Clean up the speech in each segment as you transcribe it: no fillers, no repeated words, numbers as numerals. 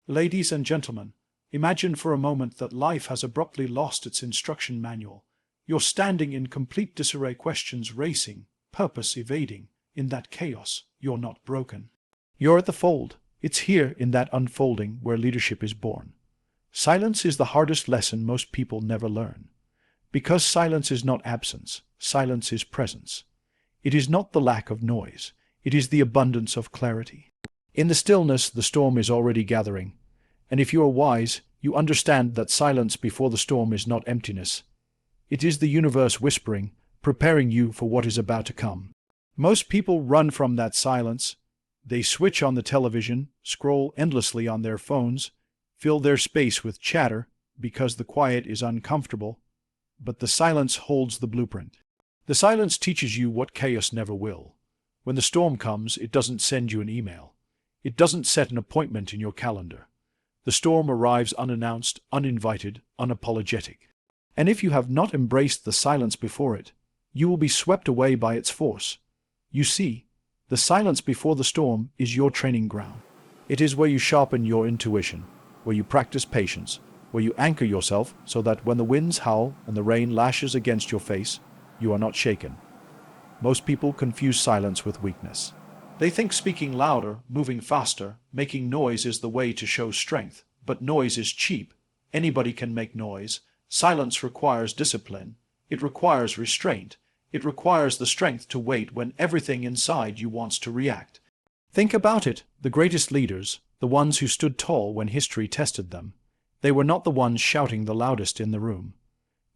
Ladies and gentlemen, imagine for a moment that life has abruptly lost its instruction manual. You're standing in complete disarray, questions racing, purpose evading. In that chaos, you're not broken. You're at the fold. It's here in that unfolding where leadership is born. Silence is the hardest lesson most people never learn. Because silence is not absence, silence is presence. It is not the lack of noise, it is the abundance of clarity. In the stillness, the storm is already gathering. And if you are wise, you understand that silence before the storm is not emptiness. It is the universe whispering, preparing you for what is about to come. Most people run from that silence. They switch on the television, scroll endlessly on their phones, fill their space with chatter because the quiet is uncomfortable. But the silence holds the blueprint. The silence teaches you what chaos never will. When the storm comes, it doesn't send you an email. It doesn't set an appointment in your calendar. The storm arrives unannounced, uninvited, unapologetic. And if you have not embraced the silence before it, you will be swept away by its force. You see, the silence before the storm is your training ground. It is where you sharpen your intuition, where you practice patience, where you anchor yourself so that when the winds howl and the rain lashes against your face, you are not shaken. Most people confuse silence with weakness. They think speaking louder, moving faster, making noise is the way to show strength. But noise is cheap. Anybody can make noise. Silence requires discipline. It requires restraint. It requires the strength to wait when everything inside you wants to react. Think about it. The greatest leaders, the ones who stood tall when history tested them, they were not the ones shouting the loudest in the room.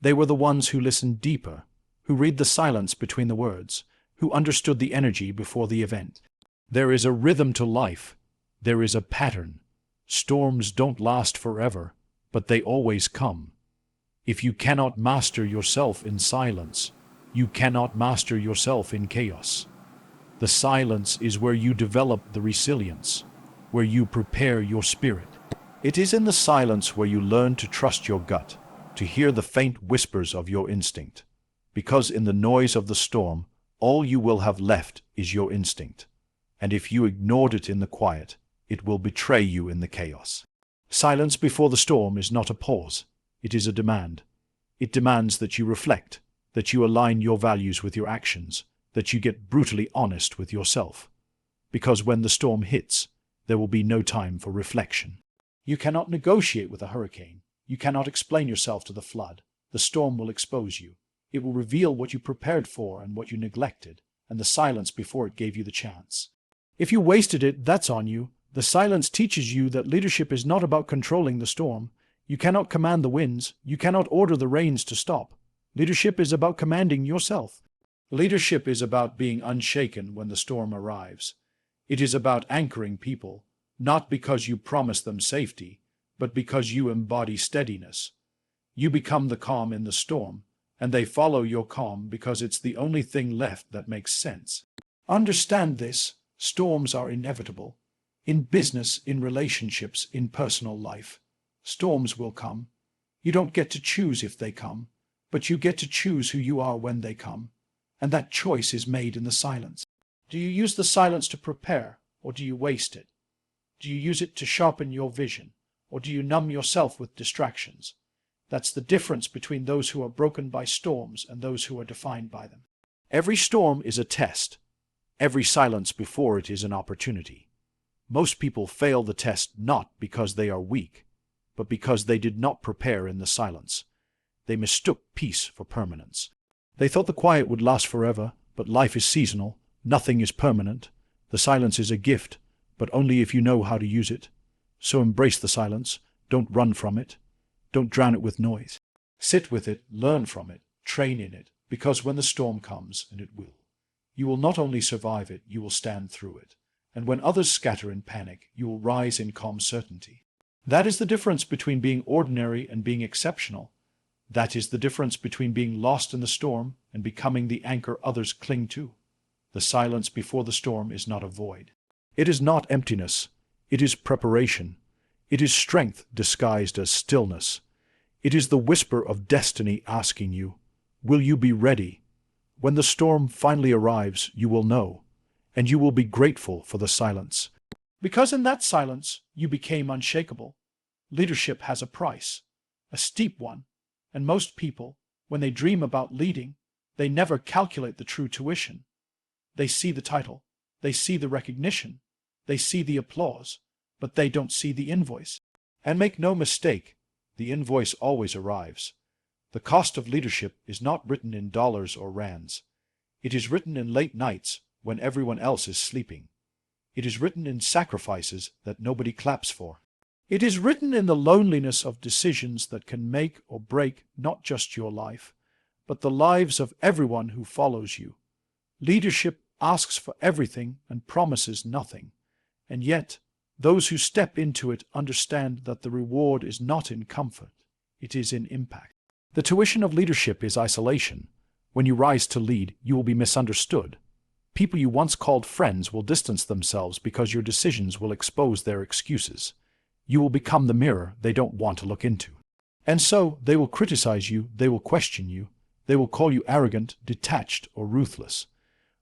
They were the ones who listened deeper, who read the silence between the words, who understood the energy before the event. There is a rhythm to life. There is a pattern. Storms don't last forever, but they always come. If you cannot master yourself in silence, you cannot master yourself in chaos. The silence is where you develop the resilience, where you prepare your spirit. It is in the silence where you learn to trust your gut, to hear the faint whispers of your instinct. Because in the noise of the storm, all you will have left is your instinct. And if you ignored it in the quiet, it will betray you in the chaos. Silence before the storm is not a pause. It is a demand. It demands that you reflect, that you align your values with your actions, that you get brutally honest with yourself. Because when the storm hits, there will be no time for reflection. You cannot negotiate with a hurricane. You cannot explain yourself to the flood. The storm will expose you. It will reveal what you prepared for and what you neglected, and the silence before it gave you the chance. If you wasted it, that's on you. The silence teaches you that leadership is not about controlling the storm. You cannot command the winds. You cannot order the rains to stop. Leadership is about commanding yourself. Leadership is about being unshaken when the storm arrives. It is about anchoring people, not because you promise them safety, but because you embody steadiness. You become the calm in the storm, and they follow your calm because it's the only thing left that makes sense. Understand this. Storms are inevitable. In business, in relationships, in personal life. Storms will come. You don't get to choose if they come, but you get to choose who you are when they come. And that choice is made in the silence. Do you use the silence to prepare, or do you waste it? Do you use it to sharpen your vision, or do you numb yourself with distractions? That's the difference between those who are broken by storms and those who are defined by them. Every storm is a test. Every silence before it is an opportunity. Most people fail the test not because they are weak, but because they did not prepare in the silence. They mistook peace for permanence. They thought the quiet would last forever, but life is seasonal. Nothing is permanent. The silence is a gift, but only if you know how to use it. So embrace the silence. Don't run from it. Don't drown it with noise. Sit with it, learn from it, train in it, because when the storm comes, and it will, you will not only survive it, you will stand through it. And when others scatter in panic, you will rise in calm certainty. That is the difference between being ordinary and being exceptional. That is the difference between being lost in the storm and becoming the anchor others cling to. The silence before the storm is not a void. It is not emptiness. It is preparation. It is strength disguised as stillness. It is the whisper of destiny asking you, will you be ready? When the storm finally arrives, you will know, and you will be grateful for the silence. Because in that silence you became unshakable. Leadership has a price, a steep one, and most people, when they dream about leading, they never calculate the true tuition. They see the title, they see the recognition, they see the applause, but they don't see the invoice. And make no mistake, the invoice always arrives. The cost of leadership is not written in dollars or rands. It is written in late nights when everyone else is sleeping. It is written in sacrifices that nobody claps for. It is written in the loneliness of decisions that can make or break not just your life, but the lives of everyone who follows you. Leadership asks for everything and promises nothing, and yet those who step into it understand that the reward is not in comfort, it is in impact. The tuition of leadership is isolation. When you rise to lead, you will be misunderstood. People you once called friends will distance themselves because your decisions will expose their excuses. You will become the mirror they don't want to look into. And so they will criticize you, they will question you, they will call you arrogant, detached, or ruthless.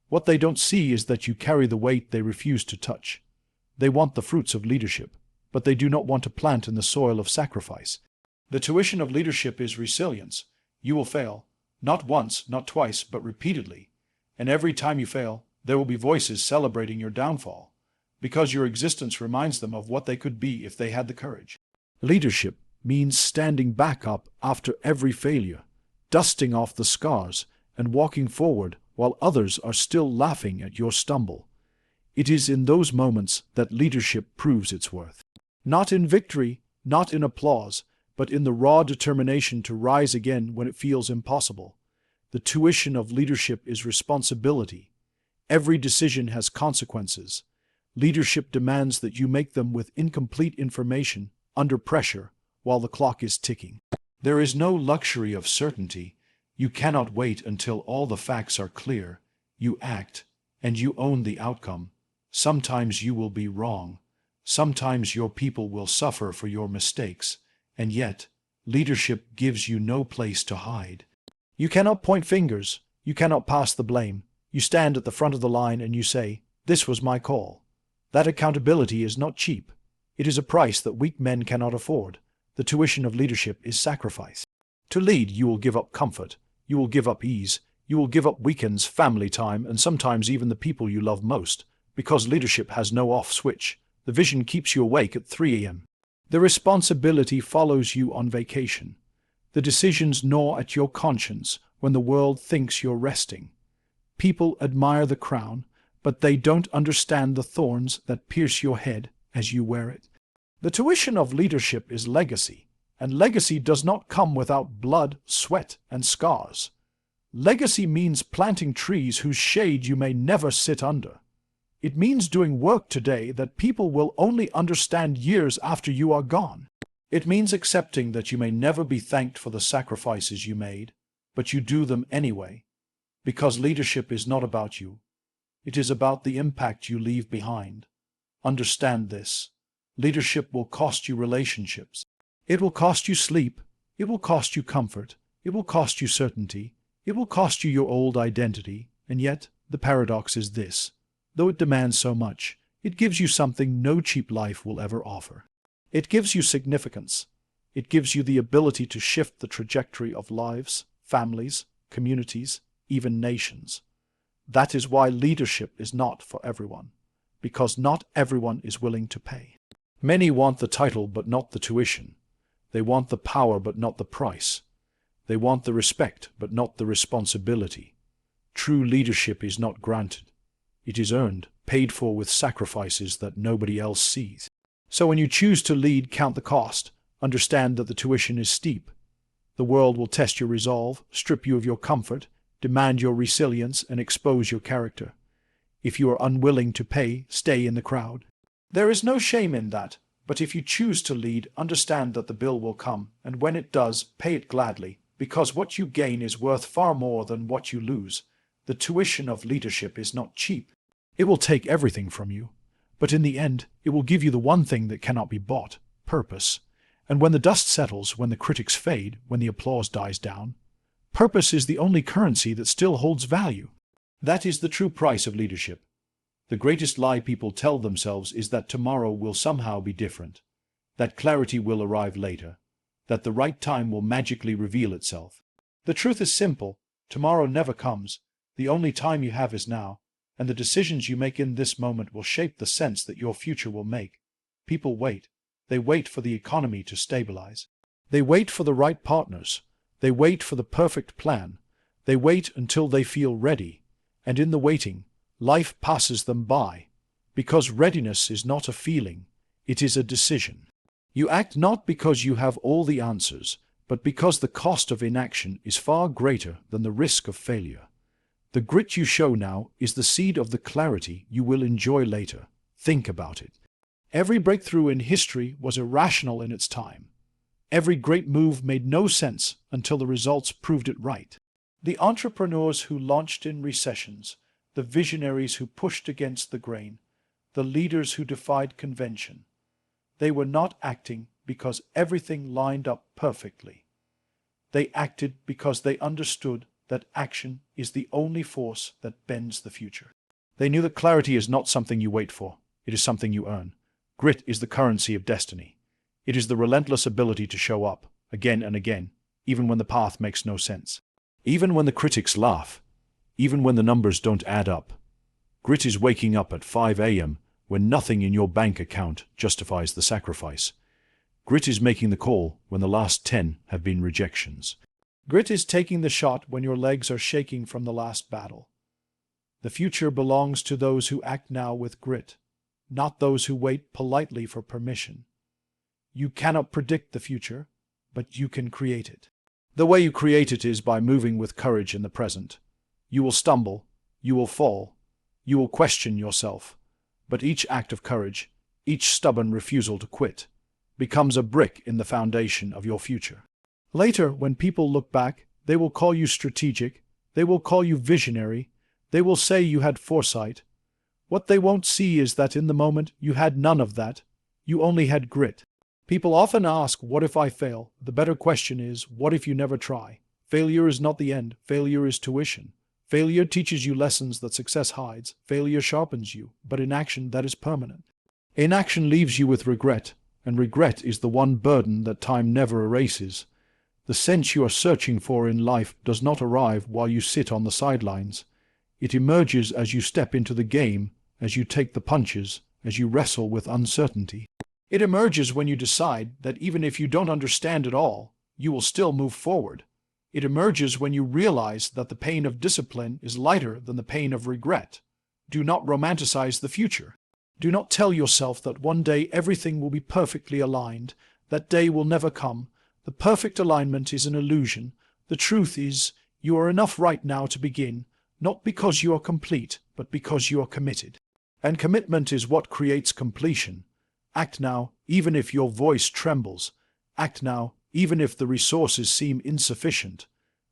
What they don't see is that you carry the weight they refuse to touch. They want the fruits of leadership, but they do not want to plant in the soil of sacrifice. The tuition of leadership is resilience. You will fail, not once, not twice, but repeatedly. And every time you fail, there will be voices celebrating your downfall, because your existence reminds them of what they could be if they had the courage. Leadership means standing back up after every failure, dusting off the scars, and walking forward while others are still laughing at your stumble. It is in those moments that leadership proves its worth. Not in victory, not in applause, but in the raw determination to rise again when it feels impossible. The tuition of leadership is responsibility. Every decision has consequences. Leadership demands that you make them with incomplete information, under pressure, while the clock is ticking. There is no luxury of certainty. You cannot wait until all the facts are clear. You act, and you own the outcome. Sometimes you will be wrong. Sometimes your people will suffer for your mistakes. And yet, leadership gives you no place to hide. You cannot point fingers. You cannot pass the blame. You stand at the front of the line and you say, "This was my call." That accountability is not cheap. It is a price that weak men cannot afford. The tuition of leadership is sacrifice. To lead, you will give up comfort. You will give up ease. You will give up weekends, family time, and sometimes even the people you love most. Because leadership has no off switch. The vision keeps you awake at 3 a.m. The responsibility follows you on vacation. The decisions gnaw at your conscience when the world thinks you're resting. People admire the crown, but they don't understand the thorns that pierce your head as you wear it. The tuition of leadership is legacy, and legacy does not come without blood, sweat, and scars. Legacy means planting trees whose shade you may never sit under. It means doing work today that people will only understand years after you are gone. It means accepting that you may never be thanked for the sacrifices you made, but you do them anyway, because leadership is not about you. It is about the impact you leave behind. Understand this. Leadership will cost you relationships. It will cost you sleep. It will cost you comfort. It will cost you certainty. It will cost you your old identity. And yet, the paradox is this. Though it demands so much, it gives you something no cheap life will ever offer. It gives you significance. It gives you the ability to shift the trajectory of lives, families, communities, even nations. That is why leadership is not for everyone, because not everyone is willing to pay. Many want the title but not the tuition. They want the power but not the price. They want the respect but not the responsibility. True leadership is not granted. It is earned, paid for with sacrifices that nobody else sees. So when you choose to lead, count the cost. Understand that the tuition is steep. The world will test your resolve, strip you of your comfort, demand your resilience, and expose your character. If you are unwilling to pay, stay in the crowd. There is no shame in that, but if you choose to lead, understand that the bill will come, and when it does, pay it gladly, because what you gain is worth far more than what you lose. The tuition of leadership is not cheap. It will take everything from you, but in the end, it will give you the one thing that cannot be bought, purpose. And when the dust settles, when the critics fade, when the applause dies down, purpose is the only currency that still holds value. That is the true price of leadership. The greatest lie people tell themselves is that tomorrow will somehow be different, that clarity will arrive later, that the right time will magically reveal itself. The truth is simple: tomorrow never comes. The only time you have is now, and the decisions you make in this moment will shape the sense that your future will make. People wait. They wait for the economy to stabilize. They wait for the right partners. They wait for the perfect plan. They wait until they feel ready. And in the waiting, life passes them by. Because readiness is not a feeling, it is a decision. You act not because you have all the answers, but because the cost of inaction is far greater than the risk of failure. The grit you show now is the seed of the clarity you will enjoy later. Think about it. Every breakthrough in history was irrational in its time. Every great move made no sense until the results proved it right. The entrepreneurs who launched in recessions, the visionaries who pushed against the grain, the leaders who defied convention, they were not acting because everything lined up perfectly. They acted because they understood that action is the only force that bends the future. They knew that clarity is not something you wait for, it is something you earn. Grit is the currency of destiny. It is the relentless ability to show up, again and again, even when the path makes no sense. Even when the critics laugh, even when the numbers don't add up. Grit is waking up at 5 a.m. when nothing in your bank account justifies the sacrifice. Grit is making the call when the last 10 have been rejections. Grit is taking the shot when your legs are shaking from the last battle. The future belongs to those who act now with grit, not those who wait politely for permission. You cannot predict the future, but you can create it. The way you create it is by moving with courage in the present. You will stumble, you will fall, you will question yourself, but each act of courage, each stubborn refusal to quit, becomes a brick in the foundation of your future. Later, when people look back, they will call you strategic, they will call you visionary, they will say you had foresight. What they won't see is that in the moment you had none of that, you only had grit. People often ask, what if I fail? The better question is, what if you never try? Failure is not the end, failure is tuition. Failure teaches you lessons that success hides. Failure sharpens you, but inaction that is permanent. Inaction leaves you with regret, and regret is the one burden that time never erases. The sense you are searching for in life does not arrive while you sit on the sidelines. It emerges as you step into the game, as you take the punches, as you wrestle with uncertainty. It emerges when you decide that even if you don't understand it all, you will still move forward. It emerges when you realize that the pain of discipline is lighter than the pain of regret. Do not romanticize the future. Do not tell yourself that one day everything will be perfectly aligned. That day will never come. The perfect alignment is an illusion. The truth is, you are enough right now to begin, not because you are complete, but because you are committed. And commitment is what creates completion. Act now, even if your voice trembles. Act now, even if the resources seem insufficient.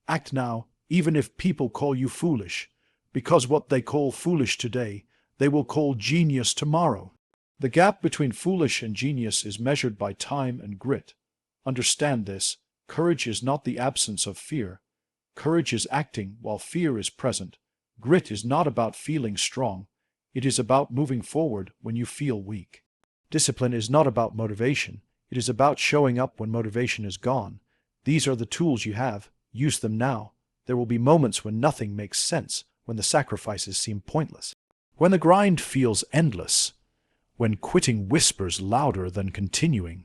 Act now, even if people call you foolish. Because what they call foolish today, they will call genius tomorrow. The gap between foolish and genius is measured by time and grit. Understand this: courage is not the absence of fear. Courage is acting while fear is present. Grit is not about feeling strong. It is about moving forward when you feel weak. Discipline is not about motivation. It is about showing up when motivation is gone. These are the tools you have. Use them now. There will be moments when nothing makes sense, when the sacrifices seem pointless, when the grind feels endless, when quitting whispers louder than continuing.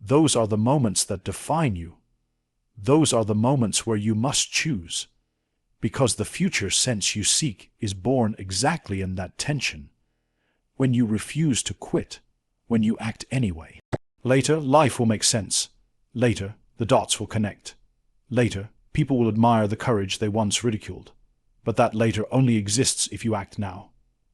Those are the moments that define you. Those are the moments where you must choose, because the future sense you seek is born exactly in that tension. When you refuse to quit, when you act anyway. Later, life will make sense. Later, the dots will connect. Later, people will admire the courage they once ridiculed. But that later only exists if you act now.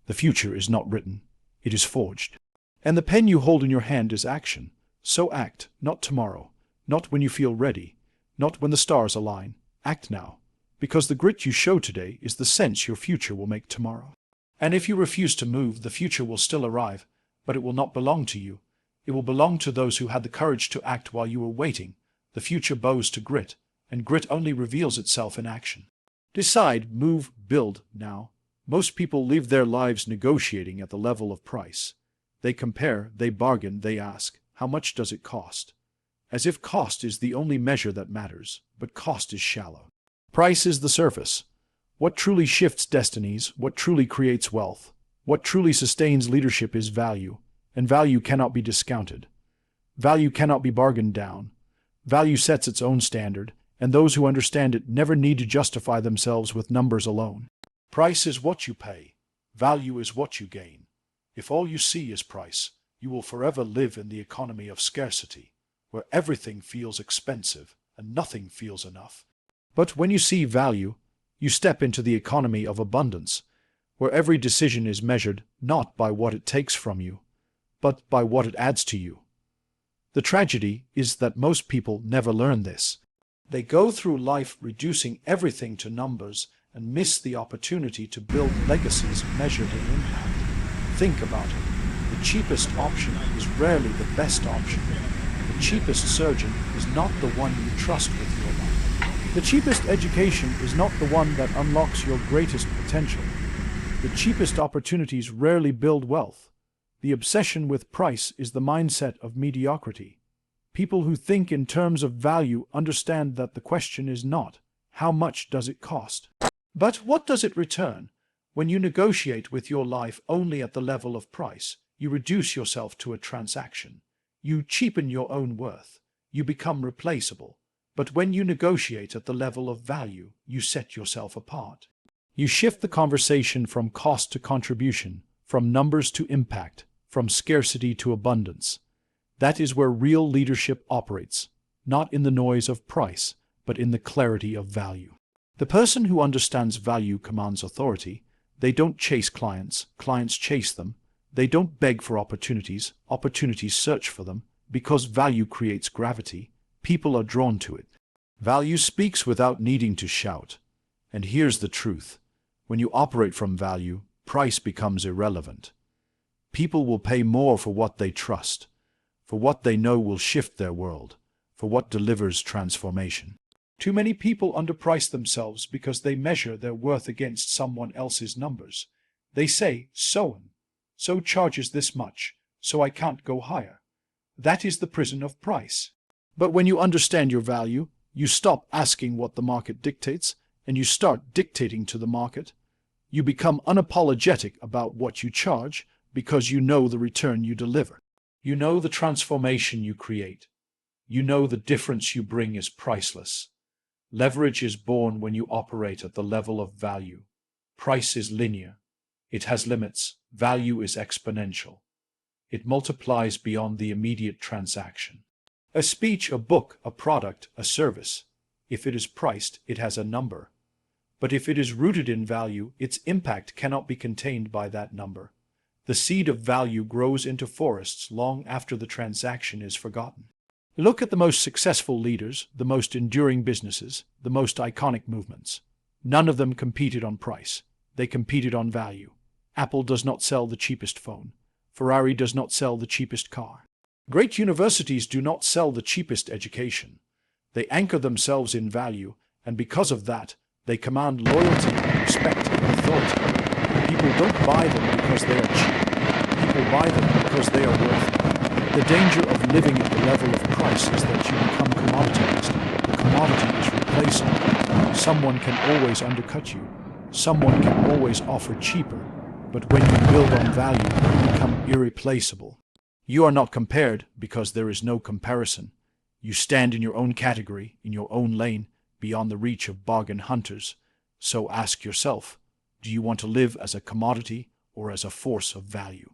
The future is not written. It is forged. And the pen you hold in your hand is action. So act, not tomorrow, not when you feel ready, not when the stars align. Act now, because the grit you show today is the sense your future will make tomorrow. And if you refuse to move, the future will still arrive, but it will not belong to you. It will belong to those who had the courage to act while you were waiting. The future bows to grit, and grit only reveals itself in action. Decide, move, build now. Most people live their lives negotiating at the level of price. They compare, they bargain, they ask, how much does it cost? As if cost is the only measure that matters, but cost is shallow. Price is the surface. What truly shifts destinies, what truly creates wealth, what truly sustains leadership is value, and value cannot be discounted. Value cannot be bargained down. Value sets its own standard, and those who understand it never need to justify themselves with numbers alone. Price is what you pay. Value is what you gain. If all you see is price, you will forever live in the economy of scarcity, where everything feels expensive and nothing feels enough. But when you see value, you step into the economy of abundance, where every decision is measured not by what it takes from you, but by what it adds to you. The tragedy is that most people never learn this. They go through life reducing everything to numbers and miss the opportunity to build legacies measured in impact. Think about it. The cheapest option is rarely the best option. The cheapest surgeon is not the one you trust with your life. The cheapest education is not the one that unlocks your greatest potential. The cheapest opportunities rarely build wealth. The obsession with price is the mindset of mediocrity. People who think in terms of value understand that the question is not, how much does it cost? But what does it return? When you negotiate with your life only at the level of price, you reduce yourself to a transaction. You cheapen your own worth. You become replaceable. But when you negotiate at the level of value, you set yourself apart. You shift the conversation from cost to contribution, from numbers to impact, from scarcity to abundance. That is where real leadership operates, not in the noise of price, but in the clarity of value. The person who understands value commands authority. They don't chase clients, clients chase them. They don't beg for opportunities, opportunities search for them. Because value creates gravity, people are drawn to it. Value speaks without needing to shout. And here's the truth. When you operate from value, price becomes irrelevant. People will pay more for what they trust, for what they know will shift their world, for what delivers transformation. Too many people underprice themselves because they measure their worth against someone else's numbers. They say, so charges this much, so I can't go higher. That is the prison of price. But when you understand your value, you stop asking what the market dictates, and you start dictating to the market. You become unapologetic about what you charge because you know the return you deliver. You know the transformation you create. You know the difference you bring is priceless. Leverage is born when you operate at the level of value. Price is linear. It has limits. Value is exponential. It multiplies beyond the immediate transaction. A speech, a book, a product, a service. If it is priced, it has a number. But if it is rooted in value, its impact cannot be contained by that number. The seed of value grows into forests long after the transaction is forgotten. Look at the most successful leaders, the most enduring businesses, the most iconic movements. None of them competed on price. They competed on value. Apple does not sell the cheapest phone. Ferrari does not sell the cheapest car. Great universities do not sell the cheapest education. They anchor themselves in value, and because of that, they command loyalty, respect, and authority. People don't buy them because they are cheap. People buy them because they are worth it. The danger of living at the level of price is that you become commoditized. The commodity is replaceable. Someone can always undercut you. Someone can always offer cheaper. But when you build on value, you become irreplaceable. You are not compared because there is no comparison. You stand in your own category, in your own lane, beyond the reach of bargain hunters. So ask yourself, do you want to live as a commodity or as a force of value?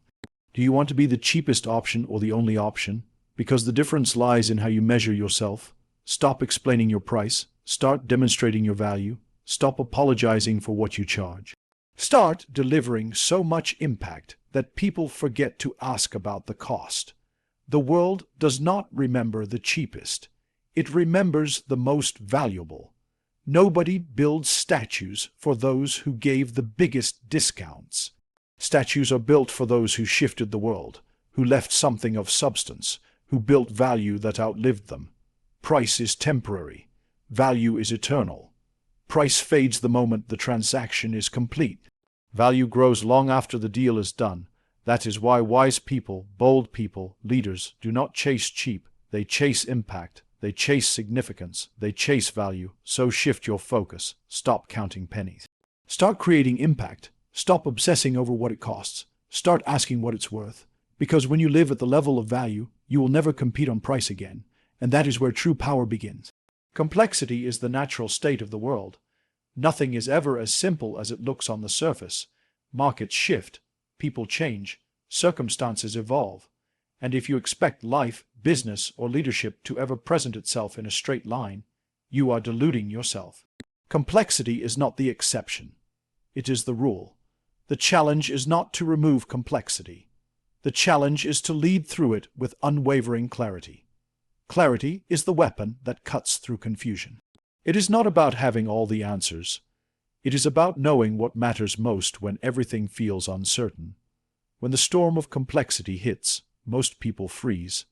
Do you want to be the cheapest option or the only option? Because the difference lies in how you measure yourself. Stop explaining your price. Start demonstrating your value. Stop apologizing for what you charge. Start delivering so much impact that people forget to ask about the cost. The world does not remember the cheapest. It remembers the most valuable. Nobody builds statues for those who gave the biggest discounts. Statues are built for those who shifted the world, who left something of substance, who built value that outlived them. Price is temporary. Value is eternal. Price fades the moment the transaction is complete. Value grows long after the deal is done. That is why wise people, bold people, leaders do not chase cheap. They chase impact. They chase significance. They chase value. So shift your focus. Stop counting pennies. Start creating impact. Stop obsessing over what it costs. Start asking what it's worth. Because when you live at the level of value, you will never compete on price again. And that is where true power begins. Complexity is the natural state of the world. Nothing is ever as simple as it looks on the surface. Markets shift, people change, circumstances evolve. And if you expect life, business, or leadership to ever present itself in a straight line, you are deluding yourself. Complexity is not the exception. It is the rule. The challenge is not to remove complexity. The challenge is to lead through it with unwavering clarity. Clarity is the weapon that cuts through confusion. It is not about having all the answers. It is about knowing what matters most when everything feels uncertain. When the storm of complexity hits, most people freeze.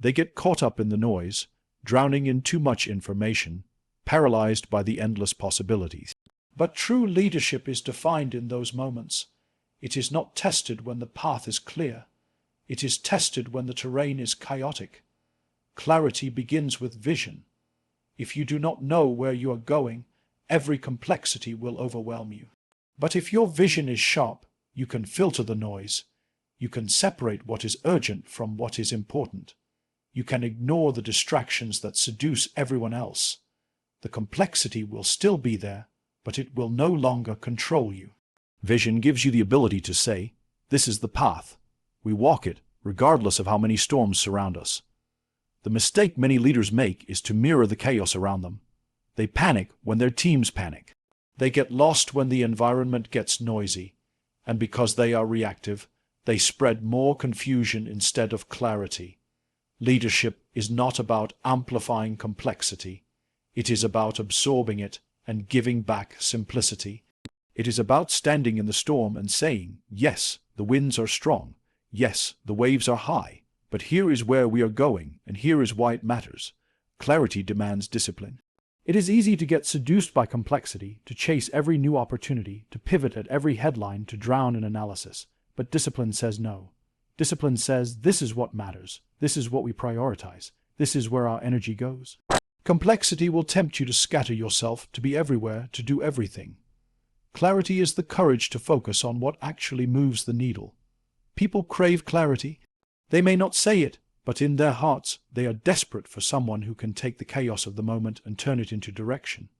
They get caught up in the noise, drowning in too much information, paralyzed by the endless possibilities. But true leadership is defined in those moments. It is not tested when the path is clear. It is tested when the terrain is chaotic. Clarity begins with vision. If you do not know where you are going, every complexity will overwhelm you. But if your vision is sharp, you can filter the noise. You can separate what is urgent from what is important. You can ignore the distractions that seduce everyone else. The complexity will still be there, but it will no longer control you. Vision gives you the ability to say, "This is the path." We walk it, regardless of how many storms surround us. The mistake many leaders make is to mirror the chaos around them. They panic when their teams panic. They get lost when the environment gets noisy. And because they are reactive, they spread more confusion instead of clarity. Leadership is not about amplifying complexity. It is about absorbing it and giving back simplicity. It is about standing in the storm and saying, "Yes, the winds are strong. Yes, the waves are high. But here is where we are going, and here is why it matters." Clarity demands discipline. It is easy to get seduced by complexity, to chase every new opportunity, to pivot at every headline, to drown in analysis. But discipline says no. Discipline says this is what matters. This is what we prioritize. This is where our energy goes. Complexity will tempt you to scatter yourself, to be everywhere, to do everything. Clarity is the courage to focus on what actually moves the needle. People crave clarity. They may not say it, but in their hearts they are desperate for someone who can take the chaos of the moment and turn it into direction.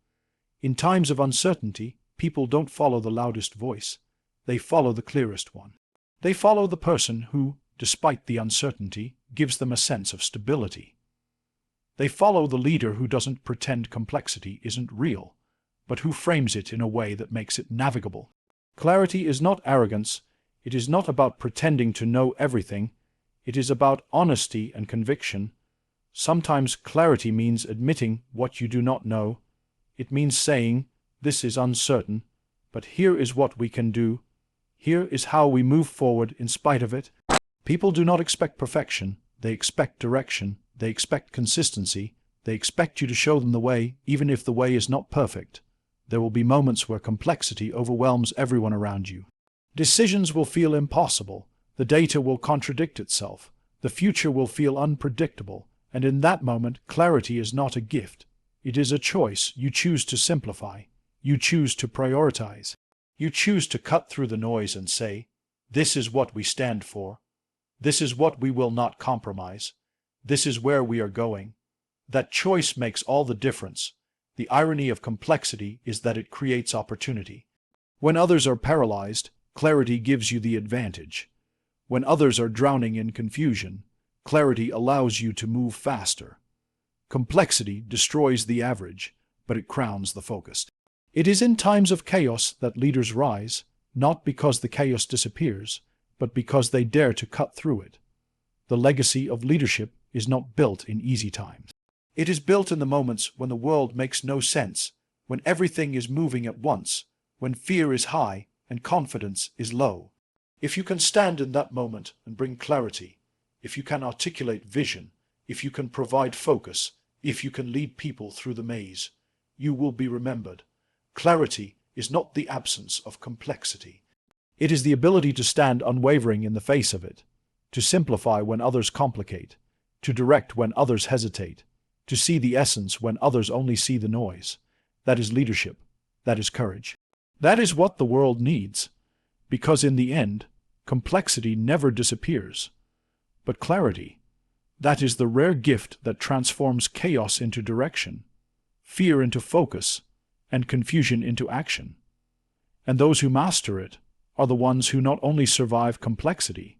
In times of uncertainty, people don't follow the loudest voice. They follow the clearest one. They follow the person who, despite the uncertainty, gives them a sense of stability. They follow the leader who doesn't pretend complexity isn't real, but who frames it in a way that makes it navigable. Clarity is not arrogance. It is not about pretending to know everything. It is about honesty and conviction. Sometimes clarity means admitting what you do not know. It means saying, "This is uncertain, but here is what we can do. Here is how we move forward in spite of it." People do not expect perfection. They expect direction. They expect consistency. They expect you to show them the way, even if the way is not perfect. There will be moments where complexity overwhelms everyone around you. Decisions will feel impossible. The data will contradict itself. The future will feel unpredictable. And in that moment, clarity is not a gift. It is a choice. You choose to simplify. You choose to prioritize. You choose to cut through the noise and say, "This is what we stand for. This is what we will not compromise. This is where we are going." That choice makes all the difference. The irony of complexity is that it creates opportunity. When others are paralyzed, clarity gives you the advantage. When others are drowning in confusion, clarity allows you to move faster. Complexity destroys the average, but it crowns the focused. It is in times of chaos that leaders rise, not because the chaos disappears, but because they dare to cut through it. The legacy of leadership is not built in easy times. It is built in the moments when the world makes no sense, when everything is moving at once, when fear is high and confidence is low. If you can stand in that moment and bring clarity, if you can articulate vision, if you can provide focus, if you can lead people through the maze, you will be remembered. Clarity is not the absence of complexity. It is the ability to stand unwavering in the face of it, to simplify when others complicate, to direct when others hesitate, to see the essence when others only see the noise. That is leadership. That is courage. That is what the world needs, because in the end, complexity never disappears. But clarity, that is the rare gift that transforms chaos into direction, fear into focus, and confusion into action. And those who master it are the ones who not only survive complexity,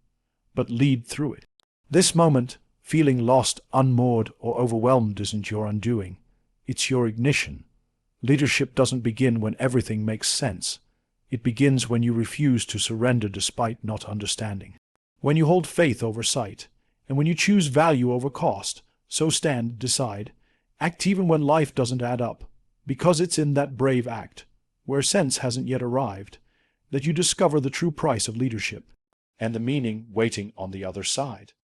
but lead through it. This moment, feeling lost, unmoored, or overwhelmed isn't your undoing. It's your ignition. Leadership doesn't begin when everything makes sense. It begins when you refuse to surrender despite not understanding. When you hold faith over sight, and when you choose value over cost, so stand, decide, act even when life doesn't add up, because it's in that brave act, where sense hasn't yet arrived, that you discover the true price of leadership, and the meaning waiting on the other side.